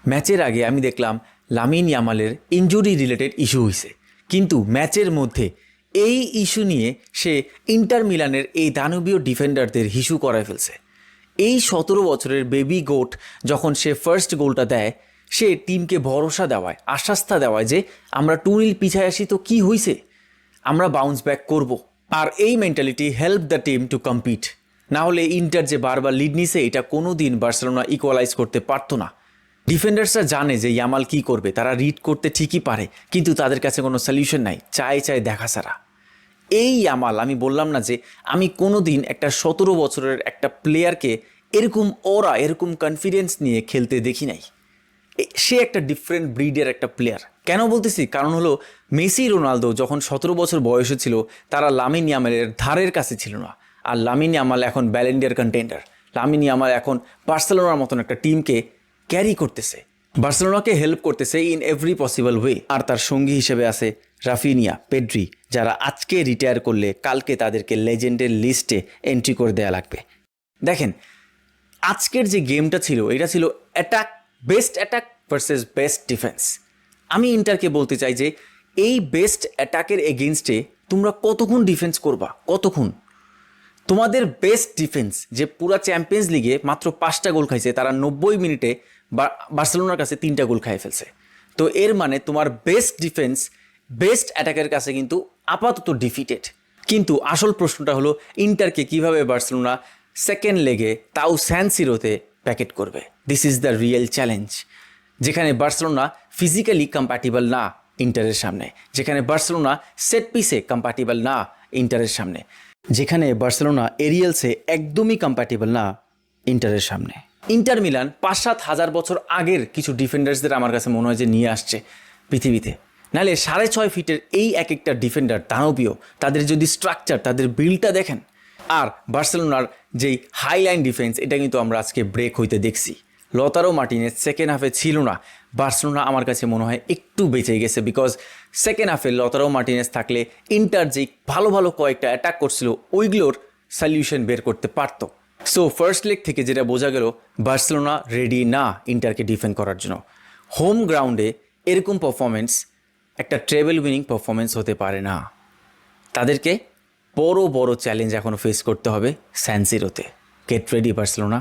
ম্যাচের আগে আমি দেখলাম লামিন ইয়ামালের ইনজুরি রিলেটেড ইস্যু হয়েছে, কিন্তু ম্যাচের মধ্যে এই ইস্যু নিয়ে সে ইন্টার মিলানের এই দানবীয় ডিফেন্ডারদের হিসু করায় ফেলছে। এই 17 বছরের বেবি গোট যখন সে ফার্স্ট গোলটা দেয়, সে টিমকে ভরসা দেওয়ায়, আশ্বাসতা দেওয়ায় যে আমরা 2-0 পিছায় আসি তো কি হয়েছে, আমরা বাউন্স ব্যাক করব। আর এই mentality help the team two compete. না হলে ইন্টার যে বারবার লিড নিছে, এটা কোনো দিন বার্সেলোনা ইকুয়ালাইজ করতে পারতো না। ডিফেন্ডার্সরা জানে যে ইয়ামাল কি করবে, তারা রিড করতে ঠিকই পারে, কিন্তু তাদের কাছে কোনো সলিউশন নাই, চায় দেখা ছাড়া। এই ইয়ামাল, আমি বললাম না যে আমি কোনো দিন একটা 17 বছরের একটা প্লেয়ারকে এরকম এরকম কনফিডেন্স নিয়ে খেলতে দেখি নাই। সে একটা ডিফারেন্ট ব্রিডের একটা প্লেয়ার। কেন বলতেছি? কারণ হলো মেসি রোনালদো যখন 17 বছর বয়সে ছিল, তারা লামিন ইয়ামালের ধারের কাছে ছিল না। আর লামিন ইয়ামাল এখন ব্যালেন্ডিয়ার কন্টেন্ডার। লামিন ইয়ামাল এখন বার্সেলোনার মতন একটা টিমকে ক্যারি করতেছে, বার্সেলোনাকে হেল্প করতেছে ইন এভরি পসিবল ওয়ে। আর তার সঙ্গী হিসেবে আছে রাফিনিয়া, পেড্রি, যারা আজকে রিটায়ার করলে কালকে তাদেরকে লেজেন্ডের লিস্টে এন্ট্রি করে দেওয়া লাগবে। দেখেন, আজকের যে গেমটা ছিল, এটা ছিল best attack versus best defence. আমি ইন্টারকে বলতে চাই যে এই বেস্ট অ্যাটাকের এগেনস্টে তোমরা কতক্ষণ ডিফেন্স করবা, কতক্ষণ? তোমাদের বেস্ট ডিফেন্স যে পুরা চ্যাম্পিয়ন্স লিগে মাত্র 5টা গোল খাইছে, তারা 90 মিনিটে বার্সেলোনার কাছে 3টা গোল খাইয়ে ফেলছে। তো এর মানে তোমার বেস্ট ডিফেন্স বেস্ট অ্যাটাকের কাছে কিন্তু আপাতত ডিফিটেড। কিন্তু আসল প্রশ্নটা হলো ইন্টারকে কিভাবে বার্সেলোনা সেকেন্ড লেগে তাও স্যান সিরোতে প্যাকেট করবে। This is the real challenge, যেখানে বার্সেলোনা ফিজিক্যালি কম্প্যাটিবল না ইন্টারের সামনে, যেখানে বার্সেলোনা সেট পিসে কম্প্যাটিবল না ইন্টারের সামনে, যেখানে বার্সেলোনা এরিয়ালসে একদমই কম্প্যাটিবল না ইন্টারের সামনে। ইন্টার মিলান 5-7 হাজার বছর আগের কিছু ডিফেন্ডার্সদের আমার কাছে মনে হয় যে নিয়ে আসছে পৃথিবীতে। নাহলে 6.5 ফিটের এই এক একটা ডিফেন্ডার দানবীয়। তাদের যদি স্ট্রাকচার, তাদের বিল্ডটা দেখেন। আর বার্সেলোনার যেই হাইলাইন ডিফেন্স, এটা কিন্তু আমরা আজকে ব্রেক হইতে দেখছি। লতারো মার্টিনেজ সেকেন্ড হাফে ছিল না। বার্সেলোনা আমার কাছে মনে হয় একটু বেঁচে গেছে, বিকজ সেকেন্ড হাফে লতারো মার্টিনেজ থাকলে ইন্টার যে ভালো ভালো কয়েকটা অ্যাটাক করছিল, ওইগুলোর সলিউশন বের করতে পারত। সো ফার্স্ট লেগ থেকে যেটা বোঝা গেল, বার্সেলোনা রেডি না ইন্টারকে ডিফেন্ড করার জন্য। হোম গ্রাউন্ডে এরকম পারফরমেন্স একটা ট্রেবল উইনিং পারফরমেন্স হতে পারে না। তাদেরকে বড় বড় চ্যালেঞ্জ এখনও ফেস করতে হবে স্যান সিরোতে। Get ready Barcelona.